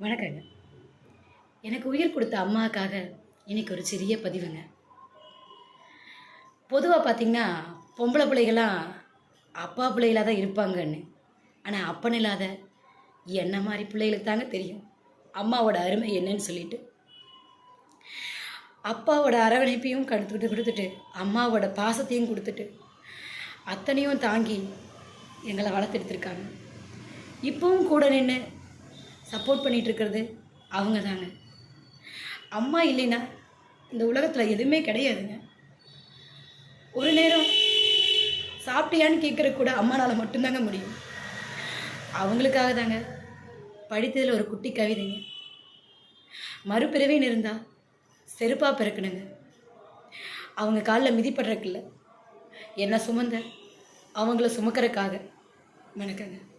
வணக்கங்க. எனக்கு உயிர் கொடுத்த அம்மாக்காக இன்னைக்கு ஒரு சிறிய பதிவுங்க. பொதுவா பார்த்தீங்கன்னா, பொம்பள பிள்ளைகள்லாம் அப்பா பிள்ளைகளா தான் இருப்பாங்கன்னு. ஆனா, அப்பன் இல்லாத என்ன மாரி பிள்ளைகளுக்கு தாங்க தெரியும். அம்மாவோட அருமை என்னன்னு சொல்லிட்டு. அப்பாவோட அரவணைப்பையும் குடுத்துட்டு, அம்மாவோட பாசத்தையும் குடுத்துட்டு, அத்தனையும் தாங்கி எங்கள வளர்த்தெடுத்துருக்காங்க. இப்பவும் கூட நின்னு சப்போர்ட் பண்ணிட்டு இருக்கிறது அவங்க தாங்க. அம்மா இல்லைன்னா, இந்த உலகத்துல எதுவுமே கிடையாதுங்க. ஒரு நேரம் சாப்பிட்டியான்னு கேட்கறக்கு கூட அம்மானால மட்டும்தாங்க முடியும். அவங்களுக்காக தாங்க படித்ததில் ஒரு குட்டி கவிதைங்க. மறுபிறவின்னு இருந்தா செருப்பா பிறக்கணுங்க. அவங்க காலில் மிதிப்படுறக்கு இல்ல, என்ன சுமந்த அவங்கள சுமக்கறக்காக. வணக்கங்க.